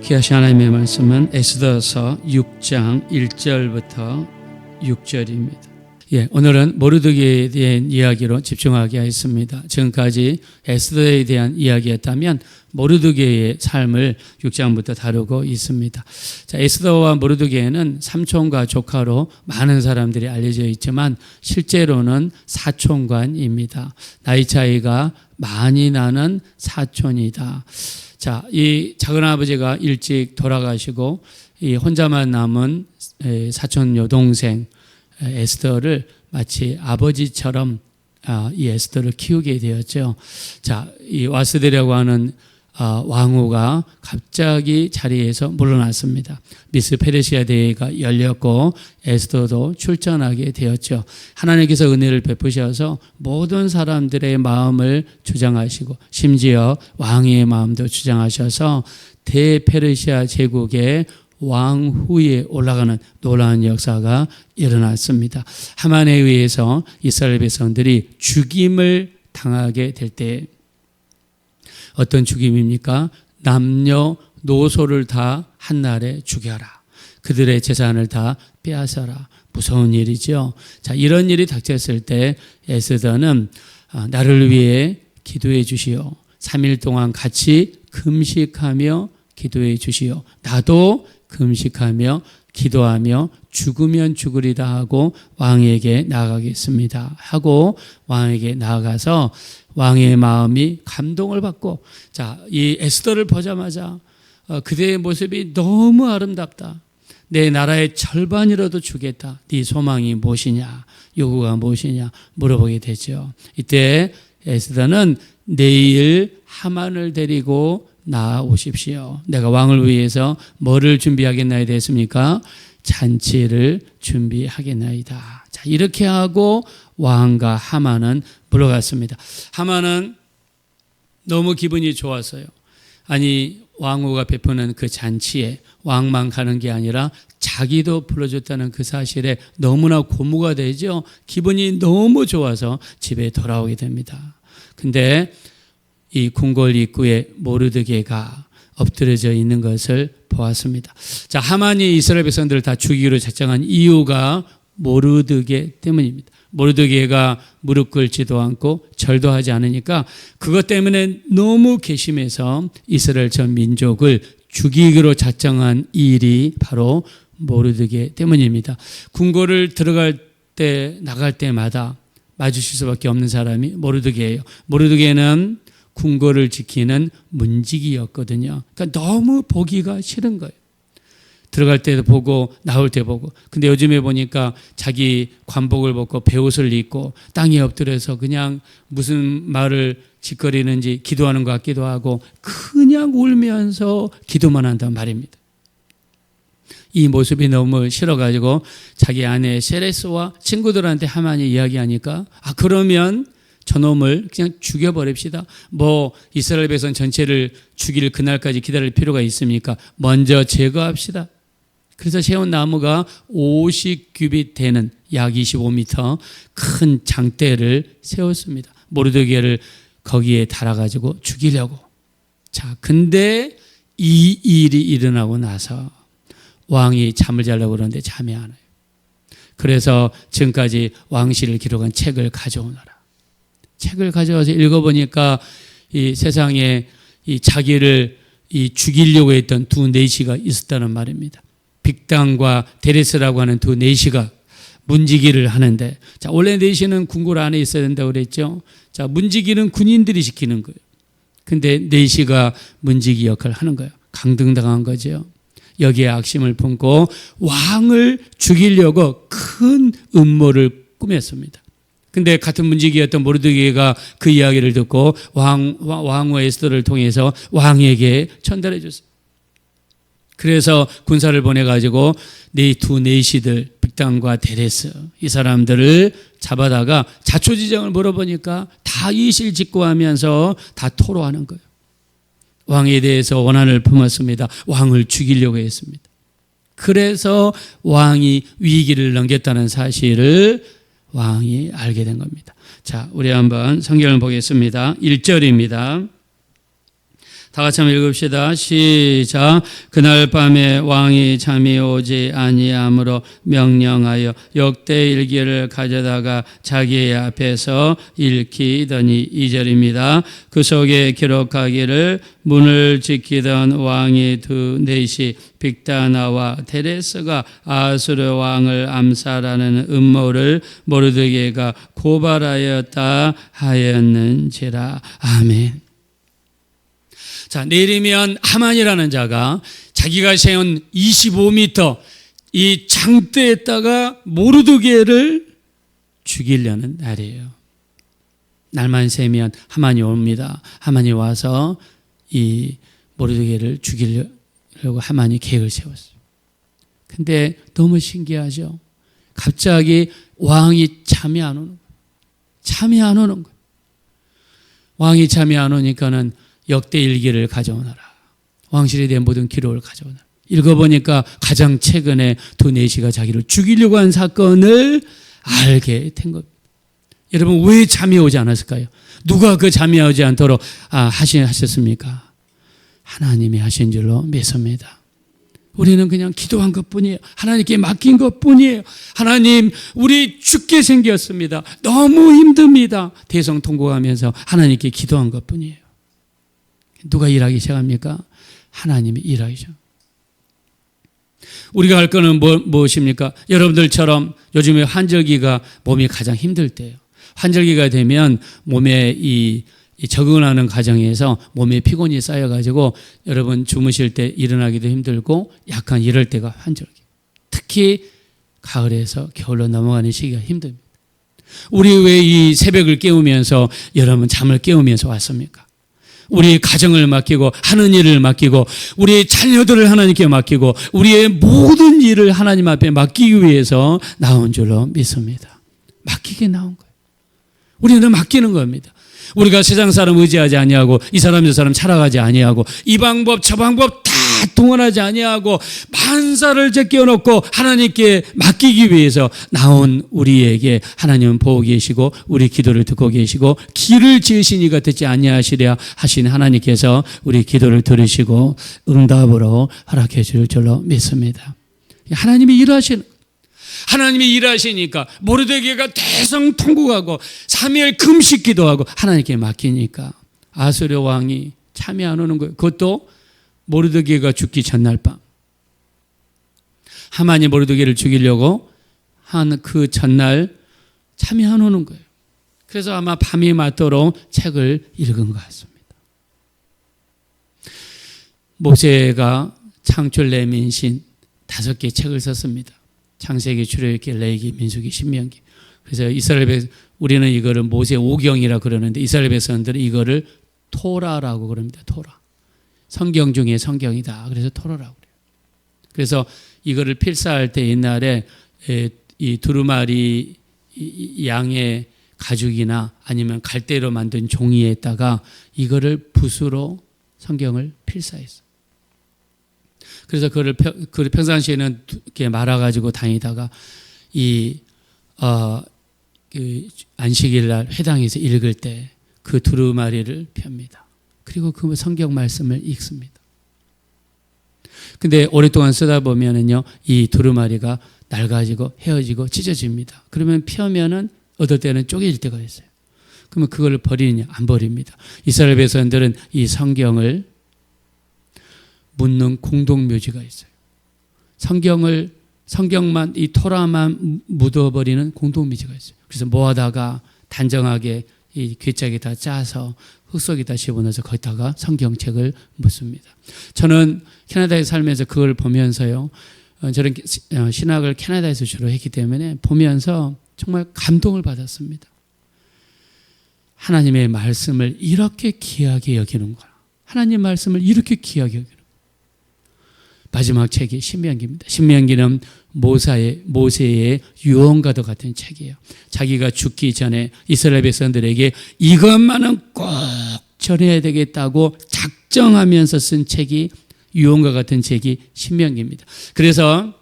귀하신 하나님의 말씀은 에스더서 6장 1절부터 6절입니다. 오늘은 모르드게에 대한 이야기로 집중하게 하였습니다. 지금까지 에스더에 대한 이야기였다면 모르드게의 삶을 6장부터 다루고 있습니다. 자, 에스더와 모르드게는 삼촌과 조카로 많은 사람들이 알려져 있지만 실제로는 사촌간입니다. 나이 차이가 많이 나는 사촌이다. 자, 이 작은아버지가 일찍 돌아가시고 이 혼자만 남은 사촌 여동생 에스더를 마치 아버지처럼 이 에스더를 키우게 되었죠. 자, 이 와스데라고 하는 왕후가 갑자기 자리에서 물러났습니다. 미스 페르시아 대회가 열렸고 에스더도 출전하게 되었죠. 하나님께서 은혜를 베푸셔서 모든 사람들의 마음을 주장하시고 심지어 왕의 마음도 주장하셔서 대페르시아 제국의 왕후에 올라가는 놀라운 역사가 일어났습니다. 하만에 의해서 이스라엘 백성들이 죽임을 당하게 될 때 어떤 죽임입니까? 남녀노소를 다 한날에 죽여라. 그들의 재산을 다 빼앗아라. 무서운 일이죠. 자, 이런 일이 닥쳤을 때 에스더는 나를 위해 기도해 주시오. 3일 동안 같이 금식하며 기도해 주시오. 나도 금식하며 기도하며 죽으면 죽으리다 하고 왕에게 나아가겠습니다 하고 왕에게 나아가서 왕의 마음이 감동을 받고, 자, 이 에스더를 보자마자 그대의 모습이 너무 아름답다. 내 나라의 절반이라도 주겠다. 네 소망이 무엇이냐, 요구가 무엇이냐 물어보게 되죠. 이때 에스더는 내일 하만을 데리고 나오십시오. 내가 왕을 위해서 뭐를 준비하겠나이다 했습니까? 잔치를 준비하겠나이다. 자, 이렇게 하고 왕과 하만은 물러갔습니다. 하만은 너무 기분이 좋았어요. 아니, 왕후가 베푸는 그 잔치에 왕만 가는 게 아니라 자기도 불러줬다는 그 사실에 너무나 고무가 되죠. 기분이 너무 좋아서 집에 돌아오게 됩니다. 근데 이 궁궐 입구에 모르드게가 엎드려져 있는 것을 보았습니다. 자, 하만이 이스라엘 백성들을 다 죽이기로 작정한 이유가 모르드게 때문입니다. 모르드게가 무릎 꿇지도 않고 절도 하지 않으니까 그것 때문에 너무 괘씸해서 이스라엘 전 민족을 죽이기로 작정한 일이 바로 모르드게 때문입니다. 궁궐을 들어갈 때 나갈 때마다 마주칠 수밖에 없는 사람이 모르드게예요. 모르드게는 궁궐을 지키는 문지기였거든요. 그러니까 너무 보기가 싫은 거예요. 들어갈 때도 보고 나올 때 보고. 근데 요즘에 보니까 자기 관복을 벗고 베옷을 입고 땅에 엎드려서 그냥 무슨 말을 짓거리는지 기도하는 것 같기도 하고 그냥 울면서 기도만 한단 말입니다. 이 모습이 너무 싫어가지고 자기 아내 세레스와 친구들한테 하만이 이야기하니까 그러면 저놈을 그냥 죽여버립시다. 뭐 이스라엘 백성 전체를 죽일 그날까지 기다릴 필요가 있습니까? 먼저 제거합시다. 그래서 세운 나무가 50규빗 되는 약 25m 큰 장대를 세웠습니다. 모르드게를 거기에 달아가지고 죽이려고. 자, 근데 이 일이 일어나고 나서 왕이 잠을 자려고 그러는데 잠이 안 와요. 그래서 지금까지 왕실을 기록한 책을 가져오너라. 책을 가져와서 읽어보니까 이 세상에 이 자기를 죽이려고 했던 두 내시가 있었다는 말입니다. 빅당과 데레스라고 하는 두 내시가 문지기를 하는데, 자, 원래 내시는 궁궐 안에 있어야 된다고 그랬죠. 자, 문지기는 군인들이 시키는 거예요. 근데 내시가 문지기 역할을 하는 거예요. 강등당한 거죠. 여기에 악심을 품고 왕을 죽이려고 큰 음모를 꾸몄습니다. 근데 같은 문지기였던 모르드게가 그 이야기를 듣고 왕후 에스더를 통해서 왕에게 전달해 줬어요. 그래서 군사를 보내가지고 두 내시들 빅당과 데레스 이 사람들을 잡아다가 자초지정을 물어보니까 다 이실직고하면서 다 토로하는 거예요. 왕에 대해서 원한을 품었습니다. 왕을 죽이려고 했습니다. 그래서 왕이 위기를 넘겼다는 사실을 왕이 알게 된 겁니다. 자, 우리 한번 성경을 보겠습니다. 1절입니다. 다 같이 한번 읽읍시다. 시작. 그날 밤에 왕이 잠이 오지 아니하므로 명령하여 역대일기를 가져다가 자기 앞에서 읽히더니 2절입니다. 그 속에 기록하기를 문을 지키던 왕이 두 넷이 빅다나와 테레스가 아수르 왕을 암살하는 음모를 모르드게가 고발하였다 하였는지라. 아멘. 자, 내리면 하만이라는 자가 자기가 세운 25m 이 장대에다가 모르드게를 죽이려는 날이에요. 날만 새면 하만이 옵니다. 하만이 와서 이 모르드게를 죽이려고 하만이 계획을 세웠어요. 근데 너무 신기하죠. 갑자기 왕이 잠이 안 오는 거예요. 잠이 안 오는 거예요. 왕이 잠이 안 오니까는 역대일기를 가져오너라. 왕실에 대한 모든 기록을 가져오너라. 읽어보니까 가장 최근에 두 내시가 자기를 죽이려고 한 사건을 알게 된 겁니다. 여러분 왜 잠이 오지 않았을까요? 누가 그 잠이 오지 않도록 하셨습니까? 하나님이 하신 줄로 믿습니다. 우리는 그냥 기도한 것뿐이에요. 하나님께 맡긴 것뿐이에요. 하나님 우리 죽게 생겼습니다. 너무 힘듭니다. 대성통곡하면서 하나님께 기도한 것뿐이에요. 누가 일하기 시작합니까? 하나님이 일하기 시작. 우리가 할 거는 무엇입니까? 여러분들처럼 요즘에 환절기가 몸이 가장 힘들 때예요. 환절기가 되면 몸에 이 적응하는 과정에서 몸에 피곤이 쌓여가지고 여러분 주무실 때 일어나기도 힘들고 약간 이럴 때가 환절기. 특히 가을에서 겨울로 넘어가는 시기가 힘듭니다. 우리 왜 이 새벽을 깨우면서 여러분 잠을 깨우면서 왔습니까? 우리 가정을 맡기고 하는 일을 맡기고 우리 자녀들을 하나님께 맡기고 우리의 모든 일을 하나님 앞에 맡기기 위해서 나온 줄로 믿습니다. 맡기게 나온 거예요. 우리는 맡기는 겁니다. 우리가 세상 사람 의지하지 아니하고 이 사람 저 사람 찾아가지 아니하고 이 방법 저 방법 다 동원하지 아니하고 만사를 제껴놓고 하나님께 맡기기 위해서 나온 우리에게 하나님은 보고 계시고 우리 기도를 듣고 계시고 길을 지으시니가 듣지 아니하시랴 하신 하나님께서 우리 기도를 들으시고 응답으로 허락해 줄 줄로 믿습니다. 하나님이 일하시는 하나님이 일하시니까 모르드게가 대성통곡하고 3일 금식 기도하고 하나님께 맡기니까 아수르 왕이 잠이 안 오는 거예요. 그것도 모르드게가 죽기 전날 밤. 하만이 모르드게를 죽이려고 한 그 전날 잠이 안 오는 거예요. 그래서 아마 밤이 맞도록 책을 읽은 것 같습니다. 모세가 창출 레민신 5개 책을 썼습니다. 창세기, 출애굽기, 레위기, 민수기, 신명기. 그래서 이스라엘 우리는 이거를 모세 오경이라 그러는데 이스라엘 백성들은 이거를 토라라고 그럽니다. 토라. 성경 중에 성경이다. 그래서 토라라고 그래요. 그래서 이거를 필사할 때 옛날에 이 두루마리 양의 가죽이나 아니면 갈대로 만든 종이에다가 이거를 붓으로 성경을 필사했어요. 그래서 그걸 평상시에는 이렇게 말아가지고 다니다가 그 안식일 날 회당에서 읽을 때 그 두루마리를 펴니다. 그리고 그 성경 말씀을 읽습니다. 근데 오랫동안 쓰다 보면은요, 이 두루마리가 낡아지고 헤어지고 찢어집니다. 그러면 펴면은 어떨 때는 쪼개질 때가 있어요. 그러면 그걸 버리느냐? 안 버립니다. 이스라엘 백성들은 이 성경을 묻는 공동묘지가 있어요. 성경만, 이 토라만 묻어버리는 공동묘지가 있어요. 그래서 모아다가 단정하게 이 괴짝에다 짜서 흙 속에다 집어넣어서 거기다가 성경책을 묻습니다. 저는 캐나다에 살면서 그걸 보면서요, 저는 신학을 캐나다에서 주로 했기 때문에 보면서 정말 감동을 받았습니다. 하나님의 말씀을 이렇게 귀하게 여기는구나. 하나님 말씀을 이렇게 귀하게 여기는. 마지막 책이 신명기입니다. 신명기는 모세의 유언과도 같은 책이에요. 자기가 죽기 전에 이스라엘 백성들에게 이것만은 꼭 전해야 되겠다고 작정하면서 쓴 책이 유언과 같은 책이 신명기입니다. 그래서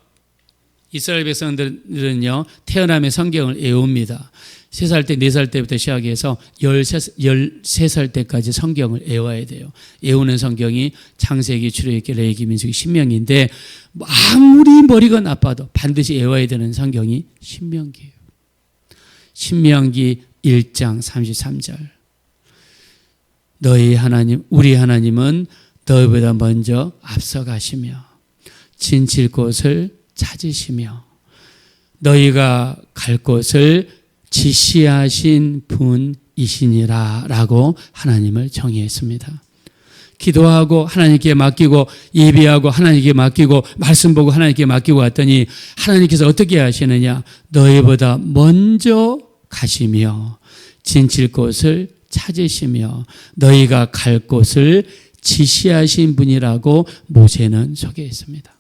이스라엘 백성들은요, 태어나면 성경을 외웁니다. 3살 때, 4살 때부터 시작해서 13살 때까지 성경을 외워야 돼요. 외우는 성경이 창세기, 출애굽기, 레위기, 민수기, 신명기인데 아무리 머리가 나빠도 반드시 외워야 되는 성경이 신명기예요. 신명기 1장 33절. 너희 하나님, 우리 하나님은 너희보다 먼저 앞서가시며 진칠 곳을 찾으시며 너희가 갈 곳을 지시하신 분이시니라 라고 하나님을 정의했습니다. 기도하고 하나님께 맡기고 예배하고 하나님께 맡기고 말씀 보고 하나님께 맡기고 왔더니 하나님께서 어떻게 하시느냐? 너희보다 먼저 가시며 진칠 곳을 찾으시며 너희가 갈 곳을 지시하신 분이라고 모세는 소개했습니다.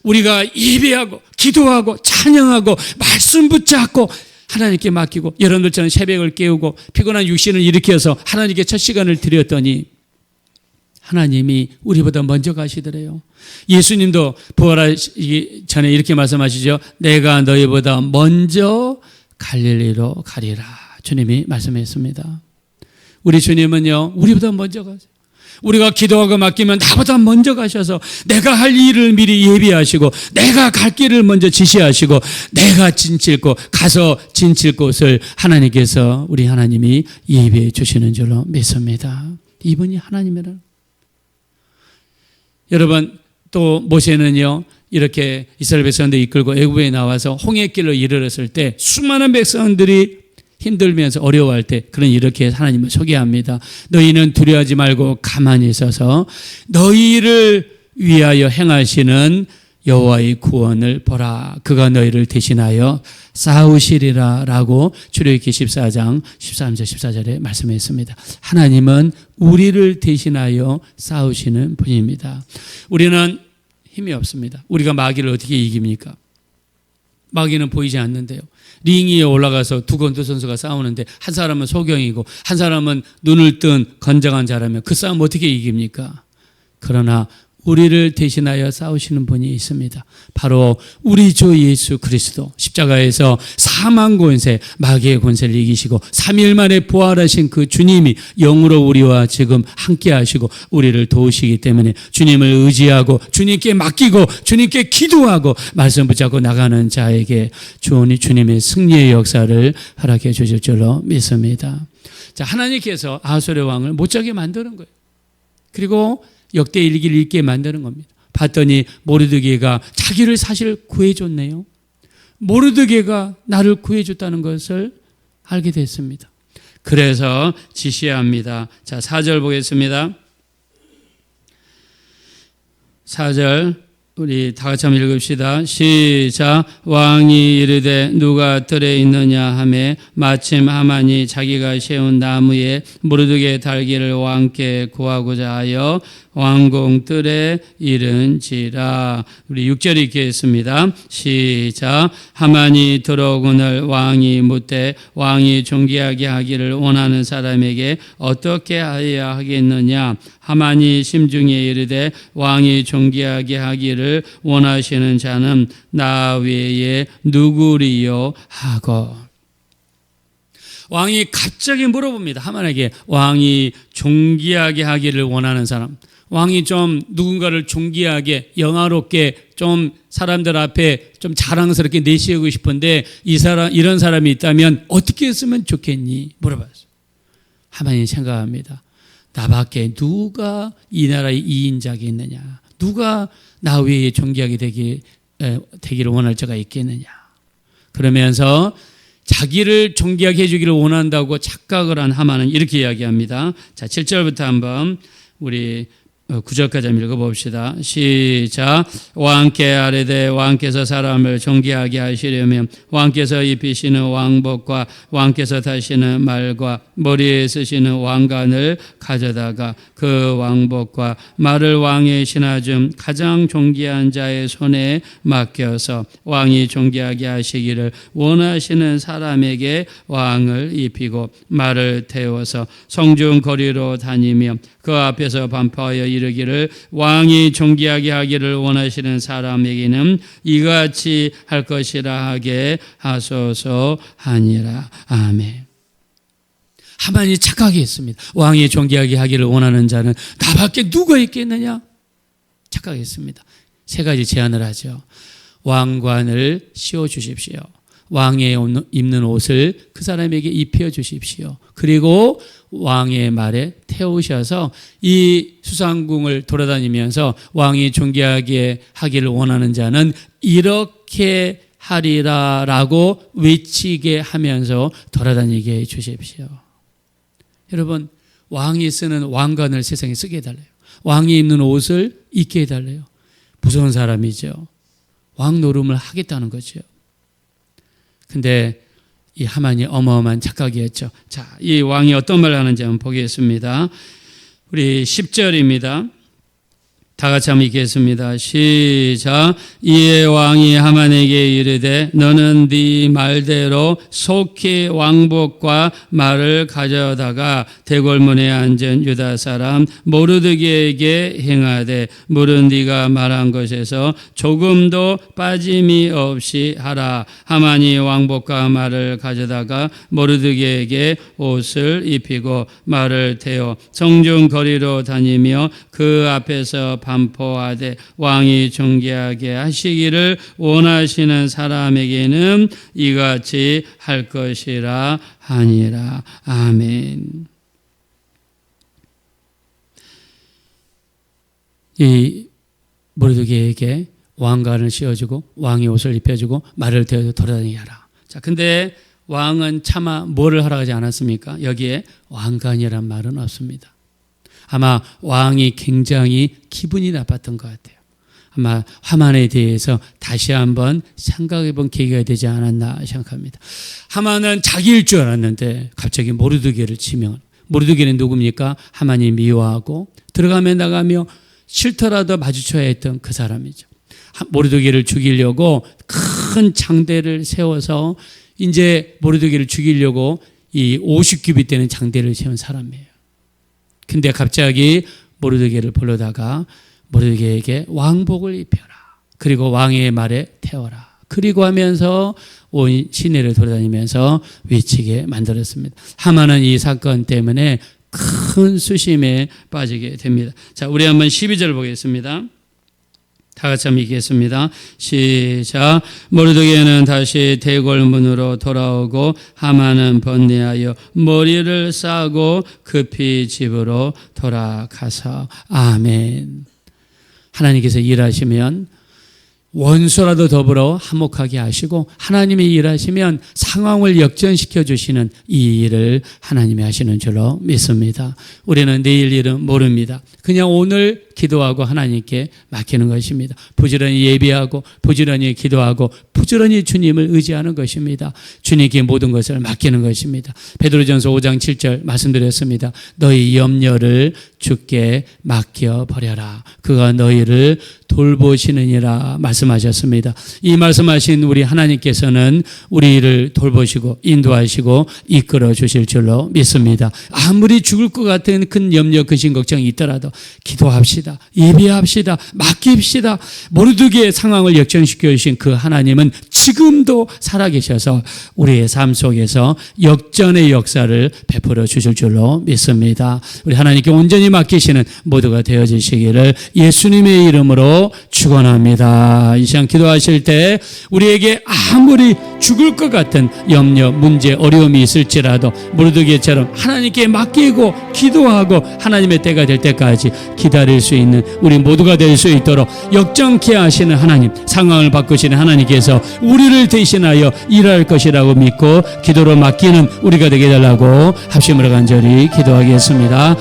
우리가 예배하고 기도하고 찬양하고 말씀 붙잡고 하나님께 맡기고 여러분들처럼 새벽을 깨우고 피곤한 육신을 일으켜서 하나님께 첫 시간을 드렸더니 하나님이 우리보다 먼저 가시더래요. 예수님도 부활하기 전에 이렇게 말씀하시죠. 내가 너희보다 먼저 갈릴리로 가리라. 주님이 말씀했습니다. 우리 주님은요, 우리보다 먼저 가세요. 우리가 기도하고 맡기면 나보다 먼저 가셔서 내가 할 일을 미리 예비하시고 내가 갈 길을 먼저 지시하시고 내가 진칠 곳, 가서 진칠 곳을 하나님께서 우리 하나님이 예비해 주시는 줄로 믿습니다. 이분이 하나님이라는. 여러분, 또 모세는요, 이렇게 이스라엘 백성들 이끌고 애굽에 나와서 홍해길로 이르렀을 때 수많은 백성들이 힘들면서 어려워할 때 그런 이렇게 하나님을 소개합니다. 너희는 두려워하지 말고 가만히 있어서 너희를 위하여 행하시는 여호와의 구원을 보라. 그가 너희를 대신하여 싸우시리라 라고 출애굽기 14장 13절 14절에 말씀했습니다. 하나님은 우리를 대신하여 싸우시는 분입니다. 우리는 힘이 없습니다. 우리가 마귀를 어떻게 이깁니까? 마귀는 보이지 않는데요. 링 위에 올라가서 두 권투 선수가 싸우는데 한 사람은 소경이고 한 사람은 눈을 뜬 건장한 자라면 그 싸움 어떻게 이깁니까? 그러나 우리를 대신하여 싸우시는 분이 있습니다. 바로 우리 주 예수 그리스도 십자가에서 사망 권세, 마귀의 권세를 이기시고 3일 만에 부활하신 그 주님이 영으로 우리와 지금 함께 하시고 우리를 도우시기 때문에 주님을 의지하고 주님께 맡기고 주님께 기도하고 말씀 붙잡고 나가는 자에게 주님의 승리의 역사를 허락해 주실 줄로 믿습니다. 자, 하나님께서 아하수의 왕을 못 자게 만드는 거예요. 그리고 역대 일기를 읽게 만드는 겁니다. 봤더니 모르드게가 자기를 사실 구해줬네요. 모르드게가 나를 구해줬다는 것을 알게 됐습니다. 그래서 지시합니다. 자, 4절 보겠습니다. 4절 우리 다 같이 한번 읽읍시다. 시작. 왕이 이르되 누가 뜰에 있느냐 하매 마침 하만이 자기가 세운 나무에 모르드게 달기를 왕께 구하고자 하여 왕궁 뜰에 이른지라. 우리 6절 읽겠습니다. 시작. 하만이 들어오거늘 왕이 묻되 왕이 존귀하게 하기를 원하는 사람에게 어떻게 하여야 하겠느냐. 하만이 심중에 이르되 왕이 존귀하게 하기를 원하시는 자는 나 외에 누구리요 하고. 왕이 갑자기 물어봅니다. 하만에게 왕이 존귀하게 하기를 원하는 사람. 왕이 좀 누군가를 존귀하게 영화롭게 좀 사람들 앞에 좀 자랑스럽게 내세우고 싶은데 이런 사람이 있다면 어떻게 했으면 좋겠니? 물어봤어요. 하만이 생각합니다. 나밖에 누가 이 나라의 이인자가 있느냐? 누가 나 외에 존귀하게 되기를 원할 자가 있겠느냐? 그러면서 자기를 존귀하게 해주기를 원한다고 착각을 한 하만은 이렇게 이야기합니다. 자, 7절부터 한번 우리 9절까지 한번 읽어봅시다. 시작. 왕께 아뢰되 왕께서 사람을 존귀하게 하시려면 왕께서 입히시는 왕복과 왕께서 타시는 말과 머리에 쓰시는 왕관을 가져다가 그 왕복과 말을 왕의 신하 중 가장 존귀한 자의 손에 맡겨서 왕이 존귀하게 하시기를 원하시는 사람에게 왕을 입히고 말을 태워서 성중 거리로 다니며 그 앞에서 반포하여 이르기를 왕이 존귀하게 하기를 원하시는 사람에게는 이같이 할 것이라 하게 하소서 하니라. 아멘. 하만이 착하게 했습니다. 왕이 존귀하게 하기를 원하는 자는 나밖에 누가 있겠느냐? 착하게 했습니다. 세 가지 제안을 하죠. 왕관을 씌워주십시오. 왕의 입는 옷을 그 사람에게 입혀주십시오. 그리고 왕의 말에 태우셔서 이 수상궁을 돌아다니면서 왕이 존귀하게 하기를 원하는 자는 이렇게 하리라라고 외치게 하면서 돌아다니게 해주십시오. 여러분, 왕이 쓰는 왕관을 세상에 쓰게 해달래요. 왕이 입는 옷을 입게 해달래요. 무서운 사람이죠. 왕 노름을 하겠다는 거죠. 근데 이 하만이 어마어마한 착각이었죠. 자, 이 왕이 어떤 말을 하는지 한번 보겠습니다. 우리 10절입니다. 다 같이 한번 읽겠습니다. 시작. 이에 왕이 하만에게 이르되 너는 네 말대로 속히 왕복과 말을 가져다가 대궐문에 앉은 유다 사람 모르드게에게 행하되 물은 네가 말한 것에서 조금도 빠짐이 없이 하라. 하만이 왕복과 말을 가져다가 모르드게에게 옷을 입히고 말을 태워 성중 거리로 다니며 그 앞에서 반포하되 왕이 존귀하게 하시기를 원하시는 사람에게는 이같이 할 것이라 하니라. 아멘. 이 모르드게에게 왕관을 씌워주고 왕의 옷을 입혀주고 말을 태워 돌아다니게 하라. 자, 근데 왕은 차마 뭐를 하라고 하지 않았습니까? 여기에 왕관이란 말은 없습니다. 아마 왕이 굉장히 기분이 나빴던 것 같아요. 아마 하만에 대해서 다시 한번 생각해 본 계기가 되지 않았나 생각합니다. 하만은 자기일 줄 알았는데 갑자기 모르드게를 지명을. 모르드게는 누굽니까? 하만이 미워하고 들어가며 나가며 싫더라도 마주쳐야 했던 그 사람이죠. 모르드게를 죽이려고 큰 장대를 세워서 이제 모르드게를 죽이려고 이 50규빗 되는 장대를 세운 사람이에요. 근데 갑자기 모르드게를 불러다가 모르드게에게 왕복을 입혀라. 그리고 왕의 말에 태워라. 그리고 하면서 온 시내를 돌아다니면서 외치게 만들었습니다. 하만은 이 사건 때문에 큰 수심에 빠지게 됩니다. 자, 우리 한번 12절 보겠습니다. 다 같이 한번 읽겠습니다. 시작. 모르드게는 다시 대궐문으로 돌아오고 하만은 번뇌하여 머리를 싸고 급히 집으로 돌아가서. 아멘. 하나님께서 일하시면 원수라도 더불어 화목하게 하시고 하나님이 일하시면 상황을 역전시켜 주시는 이 일을 하나님이 하시는 줄로 믿습니다. 우리는 내일 일은 모릅니다. 그냥 오늘 기도하고 하나님께 맡기는 것입니다. 부지런히 예배하고 부지런히 기도하고 부지런히 주님을 의지하는 것입니다. 주님께 모든 것을 맡기는 것입니다. 베드로전서 5장 7절 말씀드렸습니다. 너희 염려를 주께 맡겨버려라. 그가 너희를 돌보시느니라 말씀하셨습니다. 이 말씀하신 우리 하나님께서는 우리를 돌보시고 인도하시고 이끌어 주실 줄로 믿습니다. 아무리 죽을 것 같은 큰 염려, 근심, 걱정이 있더라도 기도합시다. 예배합시다. 맡깁시다. 모르드게의 상황을 역전시켜 주신 그 하나님은 지금도 살아계셔서 우리의 삶 속에서 역전의 역사를 베풀어 주실 줄로 믿습니다. 우리 하나님께 온전히 맡기시는 모두가 되어지시기를 예수님의 이름으로 축원합니다. 이 시간 기도하실 때 우리에게 아무리 죽을 것 같은 염려, 문제, 어려움이 있을지라도 모르드게처럼 하나님께 맡기고 기도하고 하나님의 때가 될 때까지 기다릴 수 있는 우리 모두가 될 수 있도록 역전케 하시는 하나님, 상황을 바꾸시는 하나님께서 우리를 대신하여 일할 것이라고 믿고 기도로 맡기는 우리가 되게 해달라고 합심으로 간절히 기도하겠습니다.